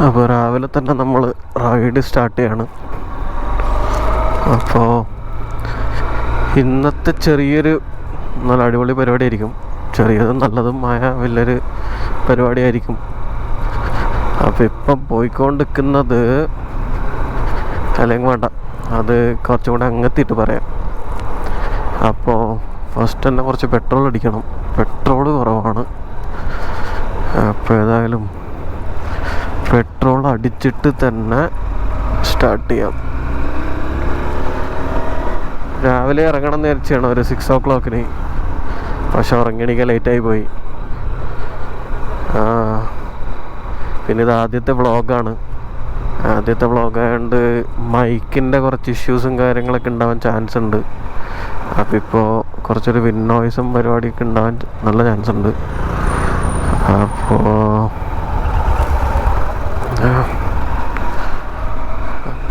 അപ്പോൾ രാവിലെ തന്നെ നമ്മൾ റൈഡ് സ്റ്റാർട്ട് ചെയ്യാണ്. അപ്പോൾ ഇന്നത്തെ ചെറിയൊരു നല്ല അടിപൊളി പരിപാടിയായിരിക്കും. ചെറിയതും നല്ലതുമായ വലിയൊരു പരിപാടിയായിരിക്കും. അപ്പോൾ ഇപ്പം പോയിക്കൊണ്ടിരിക്കുന്നത് അല്ലെങ്കിൽ വേണ്ട, അത് കുറച്ചും കൂടെ അങ്ങെത്തിയിട്ട് പറയാം. അപ്പോൾ ഫസ്റ്റ് തന്നെ കുറച്ച് പെട്രോൾ അടിക്കണം. പെട്രോൾ കുറവാണ്. അപ്പോൾ ഏതായാലും പെട്രോൾ അടിച്ചിട്ട് തന്നെ സ്റ്റാർട്ട് ചെയ്യാം. രാവിലെ ഇറങ്ങണം എന്ന് വിചാരിച്ചാണ് ഒരു 6 o'clock. പക്ഷെ ഉറങ്ങിയെണീക്കാൻ ലേറ്റായി പോയി. പിന്നെ ഇത് ആദ്യത്തെ വ്ളോഗാണ്. ആദ്യത്തെ വ്ളോഗായതുകൊണ്ട് മൈക്കിൻ്റെ കുറച്ച് ഇഷ്യൂസും കാര്യങ്ങളൊക്കെ ഉണ്ടാവാൻ ചാൻസ് ഉണ്ട്. അപ്പോൾ ഇപ്പോൾ കുറച്ചൊരു വിൻ നോയ്സും പരിപാടിയൊക്കെ ഉണ്ടാവാൻ നല്ല ചാൻസ് ഉണ്ട്. അപ്പോൾ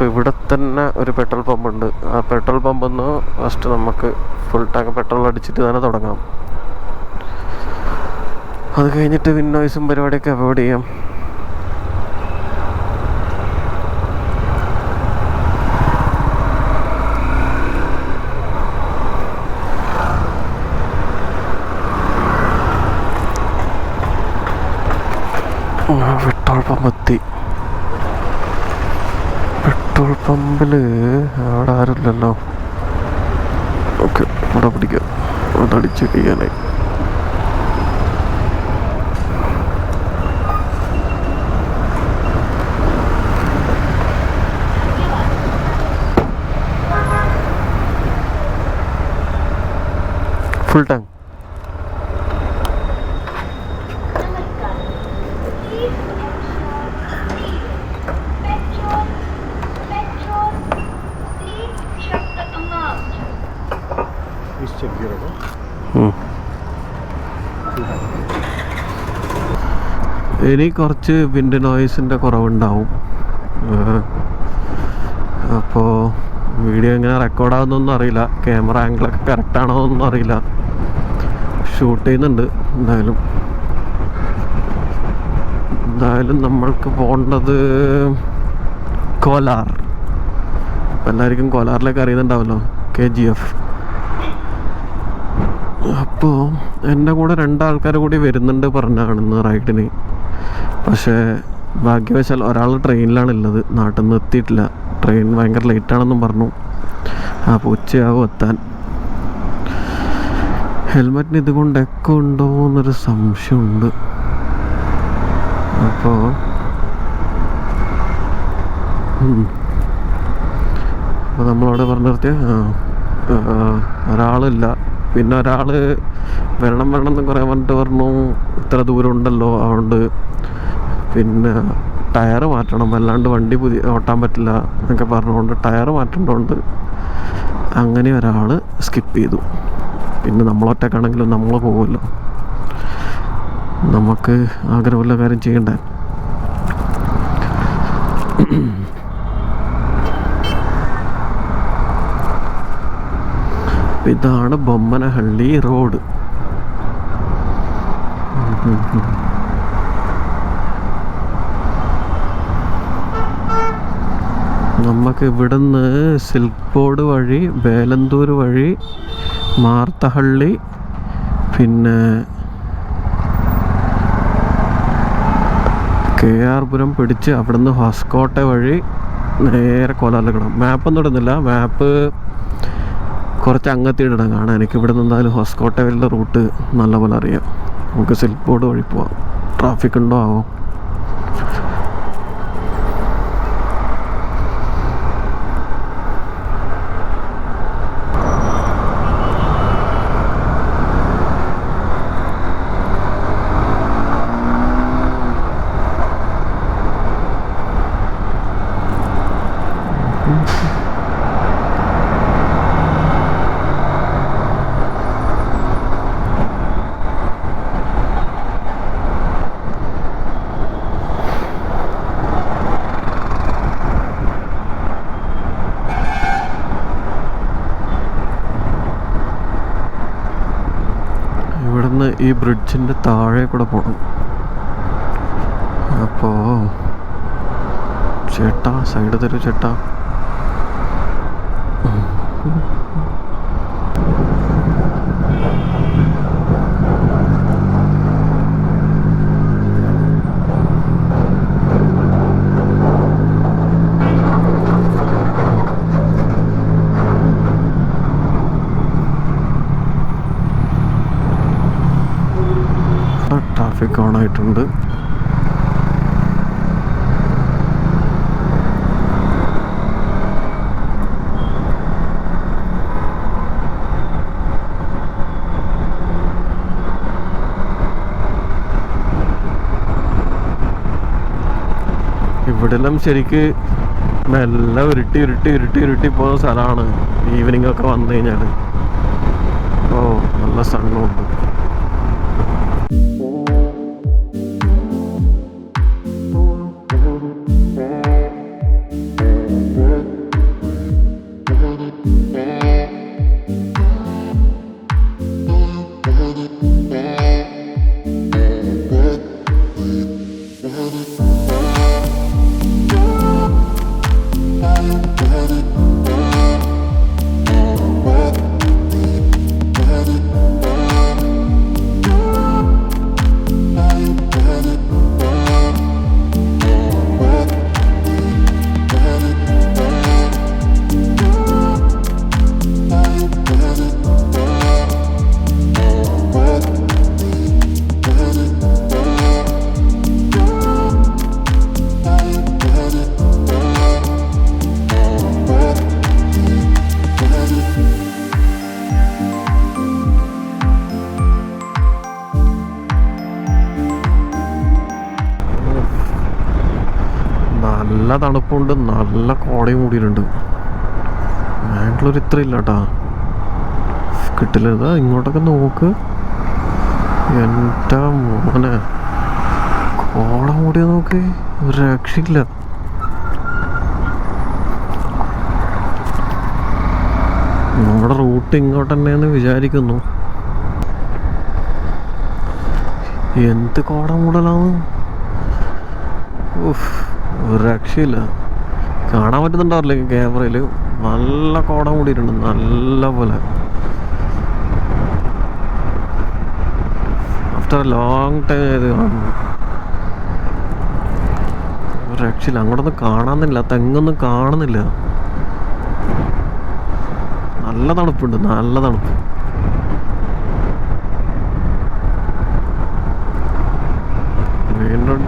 ഇവിടെ തന്നെ ഒരു പെട്രോൾ പമ്പ് ഉണ്ട്. ആ പെട്രോൾ പമ്പിൽ നിന്ന് ഫസ്റ്റ് നമുക്ക് ഫുൾ ടാങ്ക് പെട്രോൾ അടിച്ചിട്ട് തന്നെ തുടങ്ങാം. അത് കഴിഞ്ഞിട്ട് വിൻ നോയ്സും പരിപാടിയൊക്കെ അവോയ്ഡ് ചെയ്യാം. പെട്രോൾ പമ്പ് എത്തി. പെട്രോൾ പമ്പിൽ അവിടെ ആരുമില്ലല്ലോ. ഓക്കെ, ഇവിടെ പിടിക്കാം. അവിടെ അടിച്ച് കഴിയാനായി. Full tank. ഇനി കുറച്ച് വിൻഡ് നോയ്സിൻ്റെ കുറവുണ്ടാവും. അപ്പോൾ വീഡിയോ എങ്ങനെ റെക്കോർഡാകുന്നൊന്നും അറിയില്ല. ക്യാമറ ആംഗിളൊക്കെ കറക്റ്റാണോ എന്നൊന്നും അറിയില്ല. ഷൂട്ട് ചെയ്യുന്നുണ്ട്. എന്തായാലും നമ്മൾക്ക് പോകേണ്ടത് കോലാർ. എല്ലാവർക്കും കോലാറിലേക്ക് അറിയുന്നുണ്ടാവല്ലോ, KGF. അപ്പോൾ എൻ്റെ കൂടെ 2 ആൾക്കാർ കൂടി വരുന്നുണ്ട് പറഞ്ഞാണെന്ന് റൈഡിന്. പക്ഷേ ഭാഗ്യവശാൽ ഒരാൾ ട്രെയിനിലാണുള്ളത്. നാട്ടിൽ നിന്ന് എത്തിയിട്ടില്ല. ട്രെയിൻ ഭയങ്കര ലേറ്റാണെന്നും പറഞ്ഞു. അപ്പോൾ ഉച്ചയാവും എത്താൻ. ഹെൽമെറ്റിന് ഇതുകൊണ്ട് എക്കോ ഉണ്ടോ എന്നൊരു സംശയമുണ്ട്. അപ്പോൾ നമ്മളവിടെ പറഞ്ഞു നിർത്തിയ ഒരാളില്ല. പിന്നെ ഒരാൾ വരണം എന്ന് കുറേ പറഞ്ഞിട്ട് പറഞ്ഞു ഇത്ര ദൂരം ഉണ്ടല്ലോ, അതുകൊണ്ട് പിന്നെ ടയർ മാറ്റണം, അല്ലാണ്ട് വണ്ടി ഓട്ടാൻ പറ്റില്ല എന്നൊക്കെ പറഞ്ഞുകൊണ്ട് ടയർ മാറ്റേണ്ടതുകൊണ്ട് അങ്ങനെ ഒരാൾ സ്കിപ്പ് ചെയ്തു. പിന്നെ നമ്മളൊറ്റക്കാണെങ്കിലും നമ്മൾ പോകുമല്ലോ, നമുക്ക് ആഗ്രഹമുള്ള കാര്യം ചെയ്യണ്ടേ. ഇതാണ് ബൊമ്മനഹള്ളി റോഡ്. നമുക്ക് ഇവിടുന്ന് സിൽക്ക് ബോർഡ് വഴി വേലന്തൂർ വഴി മാർത്തഹള്ളി പിന്നെ KR പുരം പിടിച്ച് അവിടുന്ന് ഹോസ്കോട്ടെ വഴി നേരെ കോലാറിലേക്കിടാം. മാപ്പൊന്നും ഇടുന്നില്ല. മാപ്പ് കുറച്ച് അങ്ങെത്തിയിടണം കാണാൻ. എനിക്ക് ഇവിടെ നിന്ന് എന്തായാലും ഹോസ്കോട്ടെ വരെയുള്ള റൂട്ട് നല്ലപോലെ അറിയാം. നമുക്ക് സിൽക്ക് ബോർഡ് വഴി പോവാം. ട്രാഫിക് ഉണ്ടോ ആവോ. ഈ ബ്രിഡ്ജിൻ്റെ താഴെ കൂടെ പോകണം. അപ്പോൾ ചേട്ടാ സൈഡ് തരൂ ചേട്ടാ. ട്രാഫിക് ഓൺ ആയിട്ടുണ്ട്. ഇവിടെല്ലാം ശരിക്ക് മെല്ലെ ഉരുട്ടി പോകുന്ന സ്ഥലമാണ് ഈവനിങ് ഒക്കെ വന്നു കഴിഞ്ഞാൽ. ഓ നല്ല സണ്ണുണ്ട്. നല്ല തണുപ്പുണ്ട്, നല്ല കോടയും കൂടിയിട്ടുണ്ട്. ബാംഗ്ലൂർ ഇത്ര ഇല്ല കേട്ടാ, കിട്ടില്ല. ഇങ്ങോട്ടൊക്കെ നോക്ക്, എൻ്റെ മോനെ കോട മൂടിയ നോക്ക്, ഒരു രക്ഷയില്ല. നമ്മുടെ റൂട്ട് ഇങ്ങോട്ട് തന്നെയെന്ന് വിചാരിക്കുന്നു. എന്ത് കോട മൂടലാണ്, ഒരു രക്ഷയില്ല. കാണാൻ പറ്റുന്നുണ്ടാവില്ലേ ക്യാമറയിൽ, നല്ല കോട മൂടിയിട്ടുണ്ട് നല്ല പോലെ. ആഫ്റ്റർ ലോങ് ടൈം ഇത് കാണുന്നു. ഒരു രക്ഷയില്ല, അങ്ങോട്ടൊന്നും കാണാനില്ല, തെങ്ങൊന്നും കാണുന്നില്ല. നല്ല തണുപ്പുണ്ട്, നല്ല തണുപ്പ്.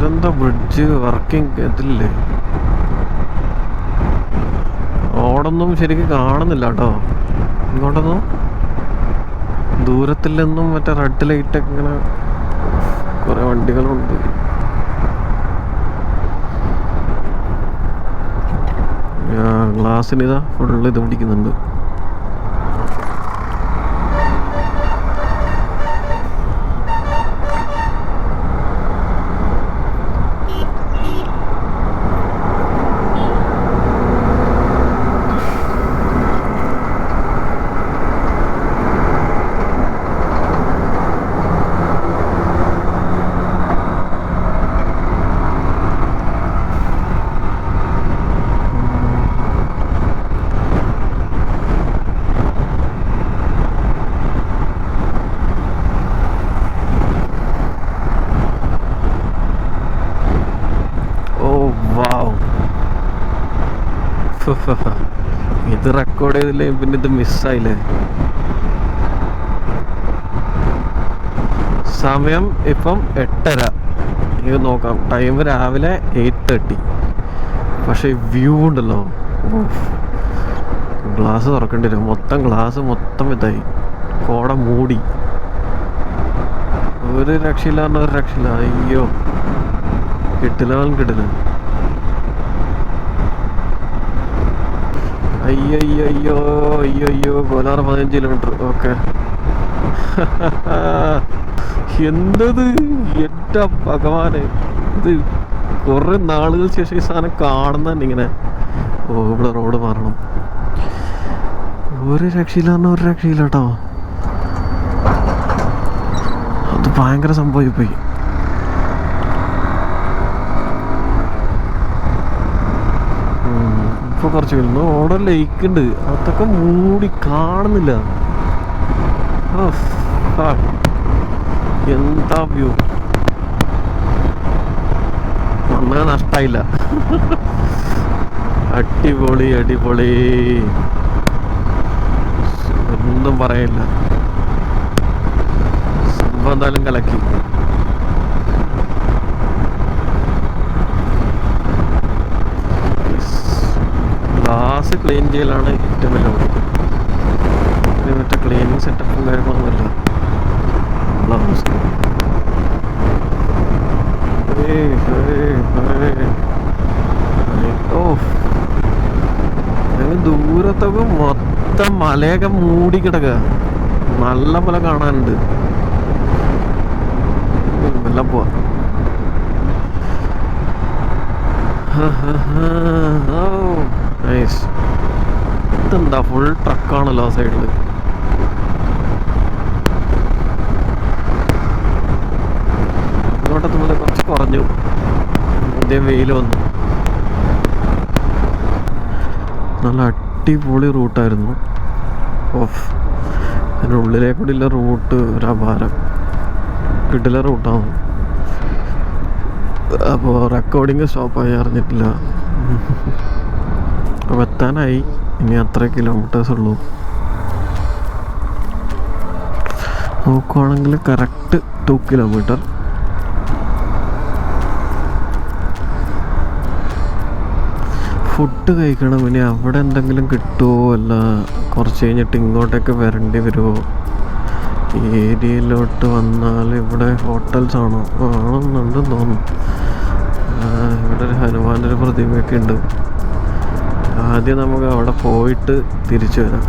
എന്താ ബ്രിഡ്ജ് വർക്കിംഗ് ഇതില്ലേ, റോഡൊന്നും ശരിക്കും കാണുന്നില്ല കേട്ടോ. ഇങ്ങോട്ടൊന്നും ദൂരത്തിൽ നിന്നും മറ്റേ റെഡ് ലൈറ്റൊക്കെ ഇങ്ങനെ കുറെ വണ്ടികളുണ്ട്. ഗ്ലാസ്സിന് ഇതാ ഫുള്ള് ഇത് പിടിക്കുന്നുണ്ട്. ഇത് റെക്കോർഡ് ചെയ്തില്ലേ, പിന്നെ ഇത് മിസ്സായില്ലേ. സമയം ഇപ്പം 8:30. ഇത് നോക്കാം, ടൈം രാവിലെ 8:30. പക്ഷെ വ്യൂ ഉണ്ടല്ലോ, ഗ്ലാസ് തുറക്കേണ്ടി വരും. ഗ്ലാസ് മൊത്തം ഇതായി, കോട മൂടി. ഒരു രക്ഷയില്ല പറഞ്ഞ ഒരു രക്ഷയില്ല. അയ്യോ കിട്ടില്ല. അയ്യോ കോലാറ് 15 കിലോമീറ്റർ. ഓക്കെ, എന്തത് എൻ്റെ ഭഗവാനെ, ഇത് കുറെ നാളുകൾക്ക് ശേഷം ഈ സാധനം കാണുന്ന ഇങ്ങനെ. ഓ ഇവിടെ റോഡ് മാറണം. ഒരു രക്ഷയില്ല കേട്ടോ. അത് ഭയങ്കര സംഭവമായി പോയി. ഇപ്പോൾ കുറച്ച് വരുന്നു. അവിടെ ലേക്ക് ഉണ്ട്, അതൊക്കെ മൂടി കാണുന്നില്ല. എന്താ വ്യൂ, ഒന്നും നഷ്ടമായില്ല. അടിപൊളി അടിപൊളി, ഒന്നും പറയില്ല. സംഭവം എന്തായാലും കലക്കി. ഗ്ലാസ് ക്ലീൻ ചെയ്യലാണ് ഏറ്റവും വലിയ പണി. ഇതിന് മറ്റേ ക്ലീനിങ് സെറ്റപ്പും കാര്യങ്ങളൊന്നുമില്ല. ഞങ്ങൾ ദൂരത്തൊക്കെ മൊത്തം മലയൊക്കെ മൂടി കിടക്കുക, നല്ല പോലെ കാണാനുണ്ട്. എല്ലാം പോവാ. നൈസ്. ഇതെന്താ ഫുൾ ട്രക്കാണല്ലോ ആ സൈഡിൽ. ഇങ്ങോട്ടെത്തുമ്പോൾ കുറച്ച് കുറഞ്ഞു, പുതിയ വെയിൽ വന്നു. നല്ല അടിപൊളി റൂട്ടായിരുന്നു. ഓഫ്, അതിൻ്റെ ഉള്ളിലേക്കൂടിയുള്ള റൂട്ട് ഒരു അപാരം, കിടില റൂട്ടാണ്. അപ്പോൾ റെക്കോർഡിങ് സ്റ്റോപ്പായി അറിഞ്ഞിട്ടില്ല. അപ്പോൾ എത്താനായി, ഇനി അത്ര കിലോമീറ്റേഴ്സ് ഉള്ളൂ. നോക്കുവാണെങ്കിൽ കറക്റ്റ് 2 കിലോമീറ്റർ. ഫുഡ് കഴിക്കണം. ഇനി അവിടെ എന്തെങ്കിലും കിട്ടുമോ, അല്ല കുറച്ച് കഴിഞ്ഞിട്ട് ഇങ്ങോട്ടേക്ക് വരേണ്ടി വരുമോ? ഈ ഏരിയയിലോട്ട് വന്നാൽ ഇവിടെ ഹോട്ടൽസ് ആണോ? ആണെന്നുണ്ടെന്ന് തോന്നുന്നു. ഇവിടെ ഒരു ഹനുമാൻ്റെ ഒരു പ്രതിമയൊക്കെ ഉണ്ട്. ആദ്യം നമുക്ക് അവിടെ പോയിട്ട് തിരിച്ചു വരാം.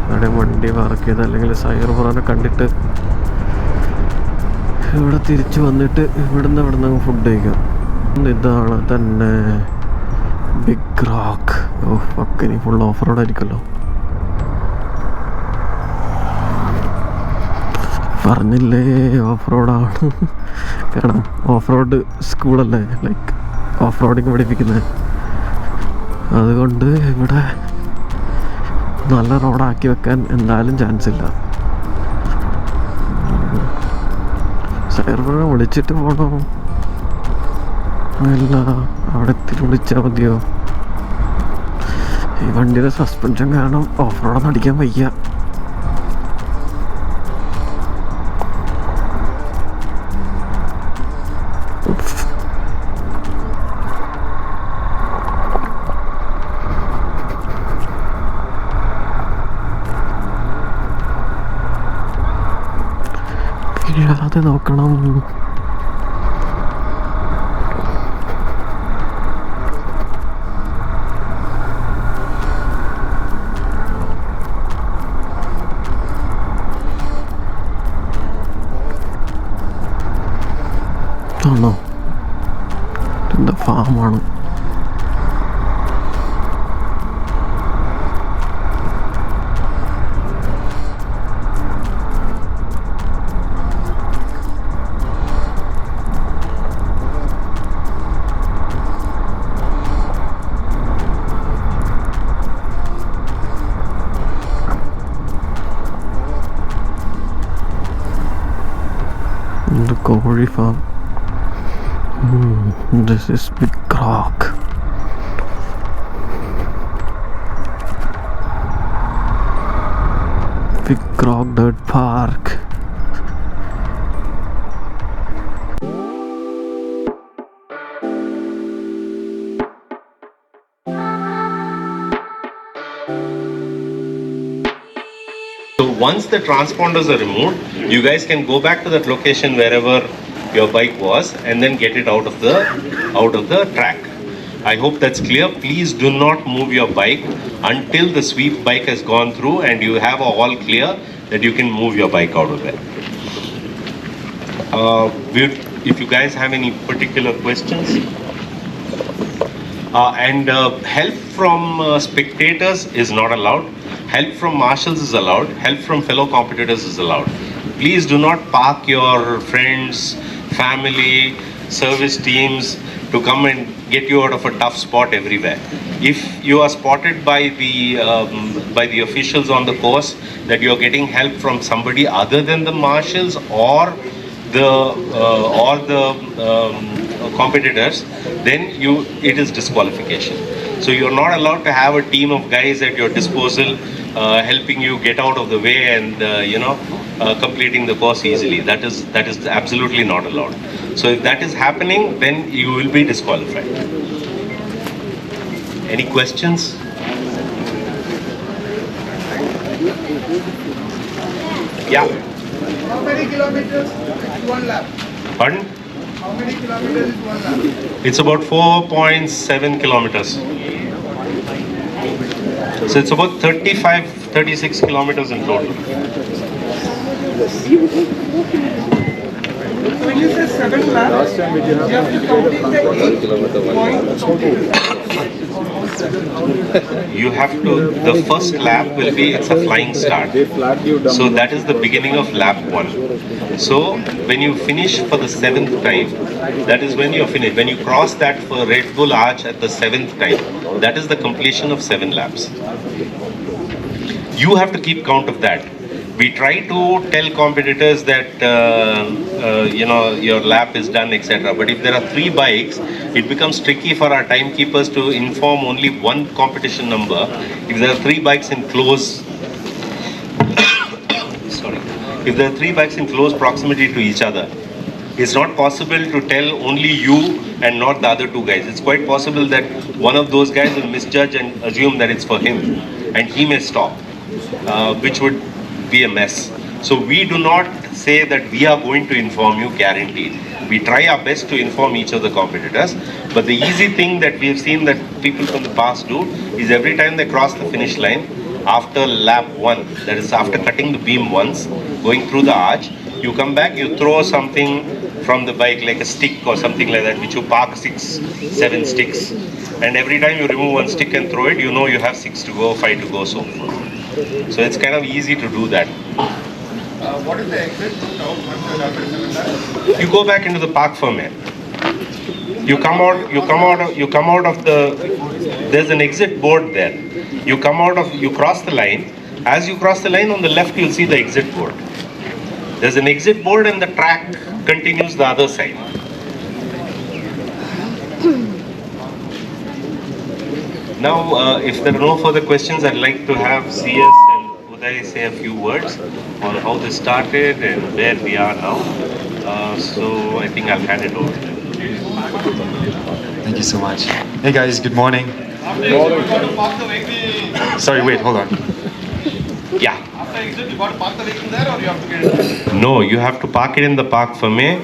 അവിടെ വണ്ടി പാർക്ക് ചെയ്ത് അല്ലെങ്കിൽ സൈബർപുറനെ കണ്ടിട്ട് ഇവിടെ തിരിച്ചു വന്നിട്ട് ഇവിടുന്ന് ഫുഡ് കഴിക്കാം. ഇതാണ് തന്നെ ബിഗ് റോക്ക്. ഓ ഫക്ക്, ഇനി ഫുൾ ഓഫ് റോഡ് ആയിരിക്കുമല്ലോ. പറഞ്ഞില്ലേ ഓഫ് റോഡാണ്. കാരണം ഓഫ് റോഡ് സ്കൂളല്ലേ, ലൈക്ക് ഓഫ് റോഡിങ് പഠിപ്പിക്കുന്നത്. അതുകൊണ്ട് ഇവിടെ നല്ല റോഡാക്കി വെക്കാൻ എന്തായാലും ചാൻസ് ഇല്ല. സൈബർപുറം വിളിച്ചിട്ട് പോകണോ, അല്ല അവിടെ എത്തിയിട്ട് വിളിച്ചാൽ മതിയോ? ഈ വണ്ടിയുടെ സസ്പെൻഷൻ കാരണം ഓഫ് റോഡൊന്നും അടിക്കാൻ വയ്യ. അത് നോക്കണം. ആണോ, എന്താ ഫാമാണ്. കോഴി farm. This is Big Rock. Big Rock Dirt Park. So once the transponders are removed, you guys can go back to that location wherever your bike was and then get it out of the track. I hope that's clear. Please do not move your bike until the sweep bike has gone through and you have all clear that you can move your bike out of there. If you guys have any particular questions, help from spectators is not allowed. Help from marshals is allowed. Help from fellow competitors is allowed. Please do not park your friends, family, service teams to come and get you out of a tough spot everywhere. If you are spotted by the officials on the course that you are getting help from somebody other than the marshals or the competitors, then it is disqualification. So you're not allowed to have a team of guys at your disposal helping you get out of the way and completing the course easily. That is absolutely not allowed. So if that is happening, then you will be disqualified. Any questions? Yeah. How many kilometers is one lap? Pardon? How many kilometers is one lap? It's about 4.7 kilometers. So it's about 36 kilometers in total. When you say 7 laps, you have to complete the 8 You have to, the first lap will be, it's a flying start. So that is the beginning of lap 1. So when you finish for the 7th time, that is when you're finished. When you cross that for Red Bull Arch at the 7th time, that is the completion of 7 laps. You have to keep count of that. We try to tell competitors that your lap is done, etc. But if there are 3 bikes, it becomes tricky for our timekeepers to inform only one competition number. If there are 3 bikes in close, if there are 3 bikes in close proximity to each other, it's not possible to tell only you and not the other 2 guys. It's quite possible that one of those guys will misjudge and assume that it's for him, and he may stop, which would be a mess. So we do not say that we are going to inform you guaranteed. We try our best to inform each of the competitors, but the easy thing that we have seen that people from the past do is every time they cross the finish line after lap 1, that is after cutting the beam once, going through the arch, you come back, you throw something from the bike like a stick or something like that, which you park 6-7 sticks, and every time you remove 1 stick and throw it, you know you have 6 to go, 5 to go, so forth. So it's kind of easy to do that. what is the exit route out once you have 7 laps? You go back into the Park Fermé. You come out of the, there's an exit board there. You cross the line. As you cross the line on the left, you'll see the exit board. There's an exit board and the track continues the other side. Now, if there are no further questions, I'd like to have CS and Uday say a few words on how this started and where we are now. So I think I'll hand it over to them. Thank you so much. Hey guys, good morning. After exit, you got to park the vehicle. Sorry, wait, hold on. Yeah. After exit, you got to park the vehicle there, or you have to get it? No, you have to park it in the Park Fermé.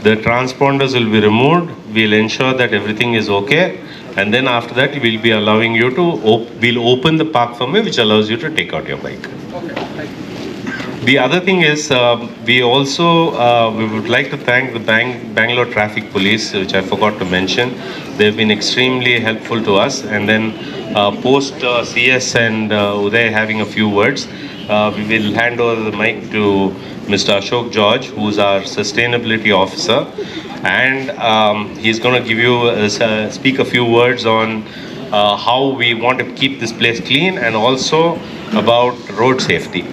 The transponders will be removed. We'll ensure that everything is okay. And then after that, we'll be allowing you to, we'll open the Park Fermé, which allows you to take out your bike. The other thing is, we would like to thank the Bangalore Traffic Police, which I forgot to mention. They've been extremely helpful to us. And then post CS and Uday having a few words, we will hand over the mic to Mr. Ashok George, who's our sustainability officer. And he's going to give you, speak a few words on how we want to keep this place clean and also about road safety.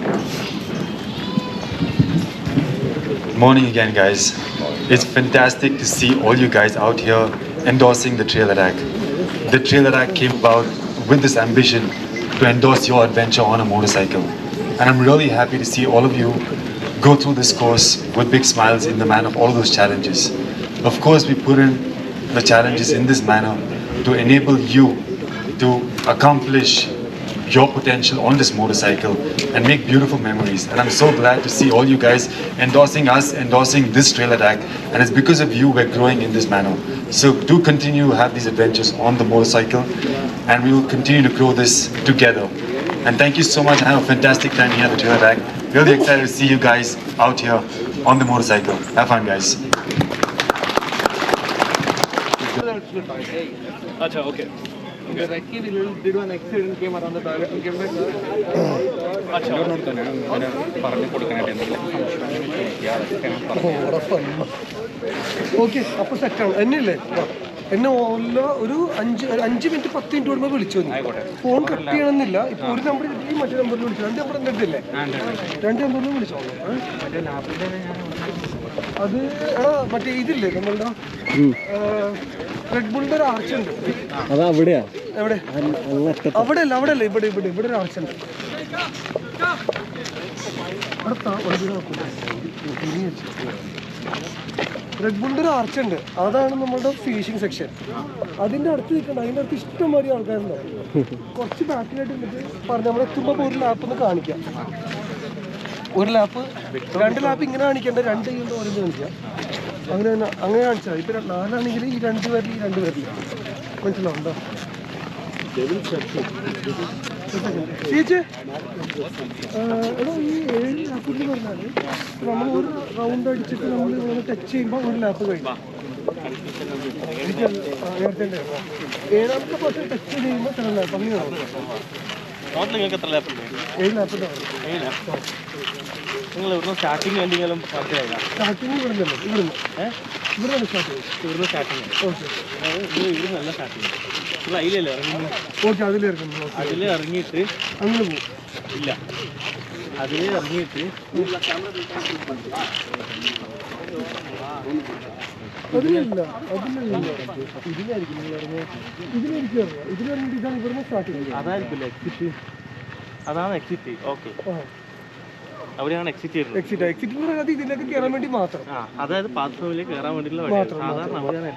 Morning again, guys. It's fantastic to see all you guys out here endorsing the Trail Attack. The Trail Attack came about with this ambition to endorse your adventure on a motorcycle. And I'm really happy to see all of you go through this course with big smiles in the man of all of those challenges. Of course, we put in the challenges in this manner to enable you to accomplish your potential on this motorcycle and make beautiful memories. And I'm so glad to see all you guys endorsing us, endorsing this Trail Attack. And it's because of you we're growing in this manner. So do continue to have these adventures on the motorcycle, and we will continue to grow this together. And thank you so much. Have a fantastic time here at the Trail Attack. Really excited to see you guys out here on the motorcycle. Have fun, guys. अच्छा okay The recce did one accident, came around the toilet and came back. Okay, അപ്പോൾ സെറ്റാണ്. എന്നല്ലേ എന്നെ ഒരു 5 minute 10 minute കൂടുമ്പോൾ വിളിച്ചു. Phone cut ചെയ്യണമെന്നില്ല. ഇപ്പോൾ ഒരു നമ്പർ കിട്ടി, മറ്റേ നമ്പറിൽ വിളിച്ചു. 2 നമ്പർ എൻ്റെ അടുത്തില്ലേ? 2 നമ്പറിൽ വിളിച്ചോ. അത് മറ്റേ ഇതില്ലേ നമ്മളുടെ റെഡ് ബുളിന്റെ ഒരു ആർച്ച് ഉണ്ട്. എവിടെ? അവിടെ അല്ല, ഇവിടെ ഒരു ആർച്ച് ഉണ്ട്. റെഡ് ബുളിന്റെ ഒരു ആർച്ച് ഉണ്ട്. അതാണ് നമ്മളുടെ ഫിനിഷിംഗ് സെക്ഷൻ. അതിന്റെ അടുത്ത് നിൽക്കണ്ട, അതിന്റെ അടുത്ത് ഇഷ്ടംമാതിരി ആൾക്കാരുണ്ടാവും. കുറച്ച് ബാക്കിലായിട്ട് എന്നിട്ട് പറഞ്ഞ് നമ്മളെത്തുമ്പോൾ ഒരു ലാപ്പ് ഒന്ന് കാണിക്കാം. ഒരു ലാപ്പ് 2 ലാപ്പ് ഇങ്ങനെ കാണിക്കേണ്ട, 2 ചെയ്യുമ്പോൾ ഓരോ കാണിക്കാം. അങ്ങനെ കാണിച്ചാൽ ഇപ്പൊ 4 ആണെങ്കിൽ ഈ 2 പേരിൽ മനസ്സിലാവുണ്ടോ? ചേച്ചി എടോ, ഈ 7 ലാപ്പ് എന്ന് പറഞ്ഞാൽ നമ്മൾ ഒരു റൗണ്ട് അടിച്ചിട്ട് നമ്മൾ ഇങ്ങനെ ടച്ച് ചെയ്യുമ്പോൾ ഒരു ലാപ്പ് കഴിയും. നേരത്തെ 7ാമത്തെ പ്രാവശ്യം ടച്ച് ചെയ്യുമ്പോൾ ചില ലാപ്പ് അങ്ങനെ നിങ്ങൾക്ക് എത്ര ലാപ്പ് ഉണ്ട്? 7 ലാപ്പിൻ്റെ നിങ്ങൾ ഇവിടുന്ന് സ്റ്റാർട്ടിങ് എന്തെങ്കിലും മനസ്സിലായില്ല? സ്റ്റാർട്ടിങ് ഇവിടുന്ന് സ്റ്റാർട്ട് ചെയ്യും. ഇവിടുന്ന് സ്റ്റാർട്ടിങ് ഓക്കെ, ഇവിടുന്ന് നല്ല സ്റ്റാർട്ടിങ്. നിങ്ങൾ അതിലല്ലേ ഇറങ്ങി? ഓക്കെ, അതിലിറങ്ങുന്നു. അതിൽ ഇറങ്ങിയിട്ട് അങ്ങനെ പോകും. ഇല്ല, അതിൽ ഇറങ്ങിയിട്ട് അതിലില്ല. ഇതിലിറങ്ങിയിട്ട് ഇതാണ് ഇവിടുന്ന് സ്റ്റാർട്ട് ചെയ്യുന്നത്. അതായിരിക്കില്ല എക്സിറ്റ്. അതാണ് എക്സിറ്റ്. ഓക്കെ, അവിടെയാണ് എക്സിറ്റ് വരുന്നത്. എക്സിറ്റ് എന്ന് പറഞ്ഞാൽ ഇതിലേക്ക് കയറാൻ വേണ്ടി മാത്രം. അതായത് ബാത്റൂമിലേക്ക് കയറാൻ വേണ്ടിയുള്ള വഴിയാണ്. സാധാരണ അവിടെയാണ്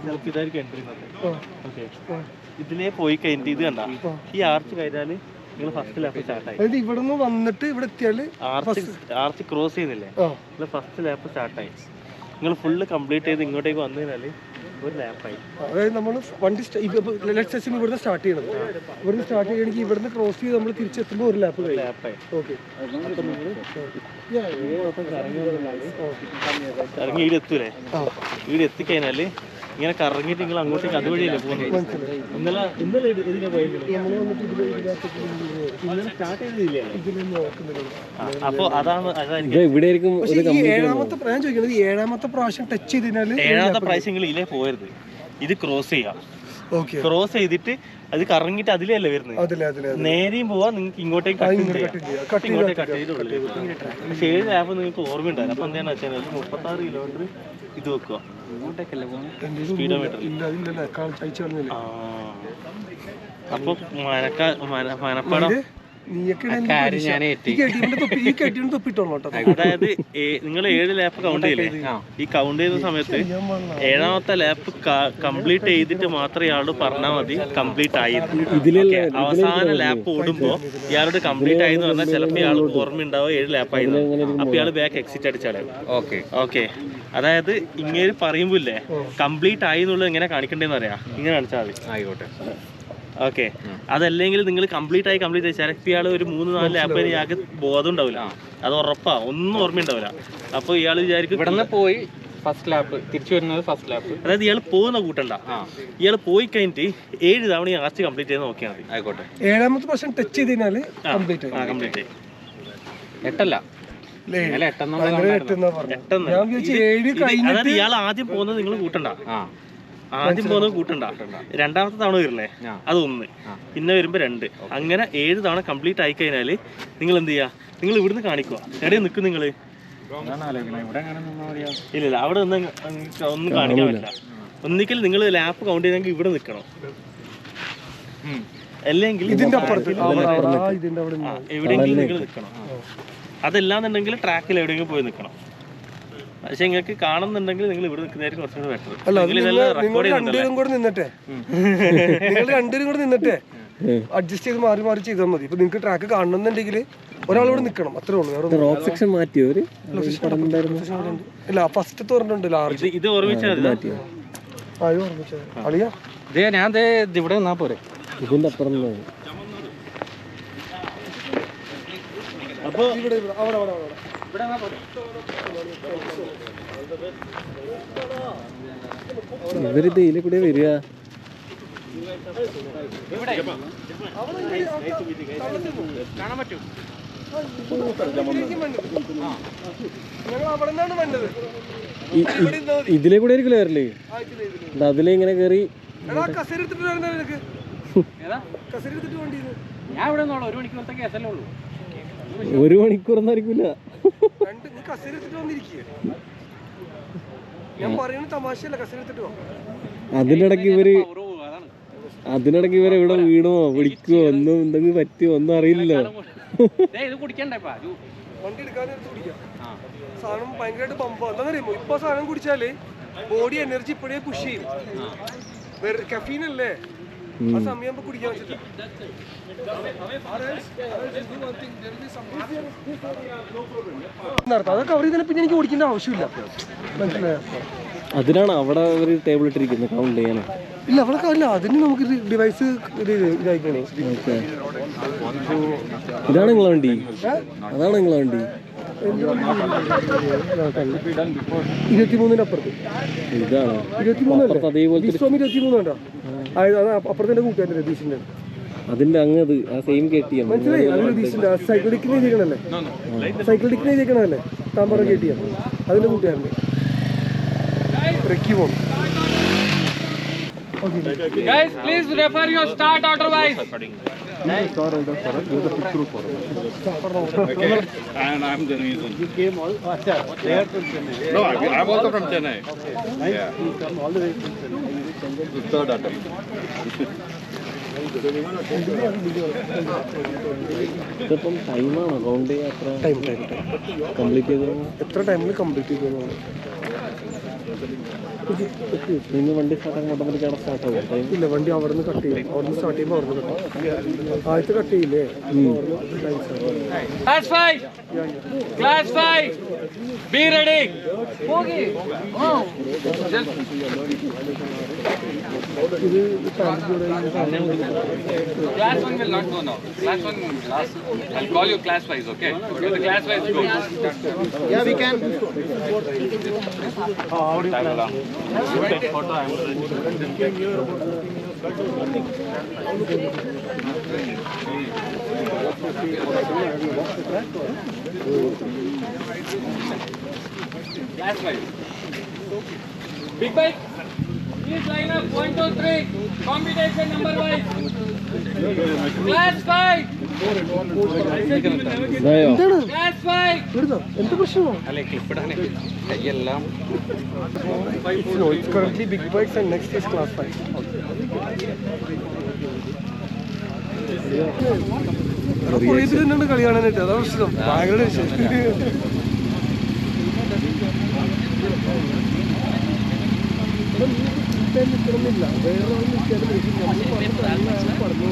ചിലപ്പോൾ ഇതായിരിക്കും എൻട്രി. ഓക്കെ, ഇതിലേ പോയി കഴിഞ്ഞിട്ട് ഇത് കണ്ട ഈ ആർച്ച് കഴിഞ്ഞാൽ നിങ്ങൾ ഫസ്റ്റ് ലാപ്പ് സ്റ്റാർട്ടായി. അതായത് ഇവിടെ നിന്ന് വന്നിട്ട് ഇവിടെ എത്തിയാൽ ആർച്ച് ക്രോസ് ചെയ്യുന്നില്ലേ, നിങ്ങൾ ഫസ്റ്റ് ലാപ്പ് സ്റ്റാർട്ടായി. നിങ്ങൾ ഫുള്ള് കംപ്ലീറ്റ് ചെയ്ത് ഇങ്ങോട്ടേക്ക് വന്നു കഴിഞ്ഞാൽ ഒരു ലാപ്പായി. അതായത് നമ്മൾ വണ്ടി ഇവിടുന്ന് സ്റ്റാർട്ട് ചെയ്യണം. ഇവിടുന്ന് സ്റ്റാർട്ട് ചെയ്യണമെങ്കിൽ ഇവിടുന്ന് ക്രോസ് ചെയ്ത് നമ്മൾ തിരിച്ചെത്തുമ്പോൾ ഒരു ലാപ്പായി. ഓക്കെ, ഇറങ്ങി ഈട് എത്തൂലേ? ഈട് എത്തിക്കഴിഞ്ഞാൽ ഇങ്ങനെ കറങ്ങിയിട്ട് നിങ്ങൾ അങ്ങോട്ടേക്ക് അതുവഴിയല്ലേ പോകുന്നത്? ഇന്നലെ ഇതിനെ പോയെങ്കിലും ഇന്നലെ സ്റ്റാർട്ട് ചെയ്തില്ലേ? അപ്പോൾ അതായിരിക്കും ഇവിടെ 7ാമത്തെ പ്രാവശ്യം ടച്ച് ചെയ്തതിനാൽ 7ാമത്തെ പ്രാവശ്യം നിങ്ങൾ ഇതിലേ പോയത്. ഇത് ക്രോസ് ചെയ്യാം. ക്രോസ് ചെയ്തിട്ട് അത് കറങ്ങിയിട്ട് അതിലല്ലേ വരുന്നത്. നേരെയും പോവാ, നിങ്ങൾക്ക് ഇങ്ങോട്ടേക്ക് കട്ട് ചെയ്തിട്ടുള്ളൂ. പക്ഷേ 7 ലാപ്പ് നിങ്ങൾക്ക് ഓർമ്മയുണ്ടായിരുന്നു. അപ്പം എന്താണെന്ന് വെച്ചാൽ 36 കിലോമീറ്റർ ഇത് വെക്കുക. സ്പീഡോമീറ്റർ. അപ്പോൾ മനപ്പാടം അതായത് നിങ്ങൾ 7 ലാപ്പ് കൗണ്ട് ചെയ്യില്ലേ? ഈ കൗണ്ട് ചെയ്യുന്ന സമയത്ത് 7ാമത്തെ ലാപ്പ് കംപ്ലീറ്റ് ചെയ്തിട്ട് മാത്രമേ ഇയാളോട് പറഞ്ഞാൽ മതി കംപ്ലീറ്റ് ആയി. അവസാന ലാപ്പ് ഓടുമ്പോൾ ഇയാളോട് കംപ്ലീറ്റ് ആയി എന്ന് പറഞ്ഞാൽ ചിലപ്പോൾ ഇയാൾ ഓർമ്മ ഉണ്ടാവും 7 ലാപ്പ് ആയിരുന്നു. അപ്പൊ ഇയാൾ ബാക്ക് എക്സിറ്റ് അടിച്ചാലേ. ഓക്കെ, അതായത് ഇങ്ങനെ പറയുമ്പോ ഇല്ലേ കംപ്ലീറ്റ് ആയി എന്നുള്ളത് എങ്ങനെ കാണിക്കണ്ടേന്ന് അറിയാം. ഇങ്ങനെ കാണിച്ചാൽ മതി. ആയിക്കോട്ടെ, ഓക്കെ. അതല്ലെങ്കിൽ നിങ്ങൾ കംപ്ലീറ്റ് ആയി ചിലപ്പോൾ ഇയാൾ ഒരു 3-4 ലാപ്പ് ഇയാൾക്ക് ബോധം ഉണ്ടാവില്ല. അത് ഉറപ്പാ, ഒന്നും ഓർമ്മയുണ്ടാവില്ല. അപ്പോൾ ഇയാൾ വിചാരിക്കും ഇവിടെ പോയി ഫസ്റ്റ് ലാപ്പ് തിരിച്ചു വരുന്നത് ഫസ്റ്റ് ലാപ്പ്. അതായത് ഇയാൾ പോകുന്ന കൂട്ടണ്ട, ഇയാൾ പോയി കഴിഞ്ഞിട്ട് 7 തവണ ആർച്ച് കംപ്ലീറ്റ് ചെയ്ത് നോക്കിയാൽ മതി. ആയിക്കോട്ടെ, 7ാമത്തെ പ്രാവശ്യം ടച്ച് ചെയ്തതിനാൽ കംപ്ലീറ്റ് 8 അതായത് ഇയാൾ ആദ്യം പോകുന്നത് നിങ്ങൾ കൂട്ടണ്ട. 2ാമത്തെ തവണ വരില്ലേ, അത് 1, പിന്നെ വരുമ്പോ 2, അങ്ങനെ 7 തവണ കംപ്ലീറ്റ് ആയി കഴിഞ്ഞാല് നിങ്ങൾ എന്ത് ചെയ്യാ? നിങ്ങൾ ഇവിടുന്ന് കാണിക്കുക. എവിടെയും നിൽക്കും നിങ്ങൾ? ഇല്ല, അവിടെ ഒന്നും കാണിക്കാൻ പറ്റില്ല. ഒന്നിക്കൽ നിങ്ങൾ ലാപ്പ് കൗണ്ട് ചെയ്തെങ്കിൽ ഇവിടെ നിൽക്കണം, അല്ലെങ്കിൽ എവിടെയെങ്കിലും നിങ്ങൾ നിൽക്കണം. അതല്ലാന്നുണ്ടെങ്കിൽ ട്രാക്കിൽ എവിടെയെങ്കിലും പോയി നിൽക്കണം. പക്ഷെ നിങ്ങൾക്ക് കാണുന്നുണ്ടെങ്കിൽ നിങ്ങൾ ഇവിടെ നിൽക്കുന്നതായിരിക്കും കുറച്ചുകൂടി ബെറ്റർ. രണ്ടുപേരും കൂടെ നിന്നിട്ടേ അഡ്ജസ്റ്റ് ചെയ്ത് മാറി മാറി ചെയ്താൽ മതി. ഇപ്പൊ നിങ്ങൾക്ക് ട്രാക്ക് കാണണമെന്നുണ്ടെങ്കിൽ ഒരാളിവിടെ നിൽക്കണം, അത്രേ ഉള്ളൂ. റോക്ക് സെക്ഷൻ മാറ്റിയോ? ഇല്ല, ഫസ്റ്റ് തുറന്നുണ്ട് ലാർജ്. ഇത് ഓർമ്മിച്ചാൽ അളിയാ ഞാൻ ഇവിടെ നിന്നാ പോരെ. ഇതിന്റെ അപ്പുറം അപ്പൊ ഇവരിത് ഇതിലെ കൂടെ വരിക. കാണാൻ പറ്റും. ഞങ്ങൾ അവിടെ നിന്നാണ് വേണ്ടത്. ഇതിലെ കൂടെ ആയിരിക്കില്ല വരല്ലേ? അതിലെ ഇങ്ങനെ കയറി എടാ കസേര എടുത്തിട്ട് വരുന്നത് നിനക്ക് ഏതാ കസേര എടുത്തിട്ട് വേണ്ടിയത് ഞാൻ ഇവിടെ നിന്നോളൂ. 1 മണിക്കൂറത്തെ കേസല്ലേ ഉള്ളൂ. 1 മണിക്കൂറൊന്നും ആയിരിക്കില്ല. നീ കസേര എടുത്തിട്ട് വന്നിരിക്കുക. ഞാൻ പറയുന്നത് തമാശയല്ല, കസേര എടുത്തിട്ട് പോ. അതിനിടയ്ക്ക് ഇവരെ ഇവിടെ വീണോ പിടിക്കുവോ ഒന്നും എന്തെങ്കിലും പറ്റുമോ ഒന്നും അറിയില്ലല്ലോ. ഇത് കുടിക്കണ്ടേ? വണ്ടി എടുക്കാനെടുത്ത് കുടിക്കാം. സാധനം ഭയങ്കരമായിട്ട് പമ്പോ എന്താണെന്ന് അറിയുമോ? ഇപ്പൊ സാധനം കുടിച്ചാല് ബോഡി എനർജി ഇപ്പോഴേ പുഷ് ചെയ്യും. കഫീൻ അല്ലേ, ആ സമയം കുടിക്കാൻ വെച്ചിട്ട്. അതൊക്കെ അവർ ഇതിനെ പിന്നെ എനിക്ക് ഓടിക്കേണ്ട ആവശ്യമില്ല. മനസ്സിലായോ? അതിനാണ് അവിടെ ഒരു ടേബിൾ ഇട്ടിരിക്കുന്നത് കൗണ്ട് ചെയ്യാനോ? ഇല്ല അവിടെ അല്ല, അതിന് നമുക്ക് ഡിവൈസ് ഇതായിക്കണേ. ഇതാണ് നിങ്ങളെ വണ്ടി? അതാണ് നിങ്ങളെ വണ്ടി? 23 അപ്പുറത്ത്. ഇതാണ് 23 അതേപോലെ 23 ഉണ്ടോ? അത് അപ്പുറത്തെ കൂട്ടുകാരൻ രതീഷിന്റെ. അതിന്റെ അങ്ങത് ആ സെയിം കെട്ടിയ മനസ്സിലായി? അത് രതീഷിന്റെ സൈക്കിൾ ഡിക്കിന് ചെയ്യണല്ലേ, സൈക്കിൾ ഡിക്കിന് ചെയ്യണല്ലേ, താമ്പറ കെട്ടിയ അതിന്റെ കൂട്ടുകാരന്റെ പോകും. Guys, please refer your start order wise. And I'm the reason. You came all. They are from Chennai. No, I'm also from Chennai. Yeah. You come all the way from Chennai. The third attempt. ഇതിപ്പം ടൈമാണോ count ചെയ്യാൻ? Time complete ചെയ്തോ? എത്ര ടൈമിൽ complete ചെയ്തു? നിങ്ങൾ വണ്ടി സ്റ്റാർട്ടാക്കാൻ automatic അവിടെ start ആവും ടൈം? ഇല്ല, വണ്ടി അവിടെ നിന്ന് കട്ട് ചെയ്യും. അവിടെ നിന്ന് സ്റ്റാർട്ട് ചെയ്യുമ്പോൾ അവിടെ നിന്ന് കട്ട് ചെയ്യും. ആദ്യത്തെ കട്ട് ചെയ്യില്ലേ? Class 5. Class 5. Be ready. Okay. Oh. Just Class 1 will not go now. Class 1 last. I'll call you class wise, okay? Okay, the class wise go. Yeah, we can. Class wise. Big bike. Please line up 1, 2, 3. Competition number wise. Class 5. ഇതായോ? Class 5. എന്ത് പ്രശ്നമോ? അല്ലെ clip ഇടാനേ കയ്യെല്ലാം. No, it's currently big bikes and next is class 5. കുറേ പേര് തന്നെയാണ് കളി കാണാനായിട്ട്. അതാ പ്രശ്നം. ഭയങ്കര നിൽക്കണമെന്നില്ല, വേറെ നിൽക്കാനും പറഞ്ഞു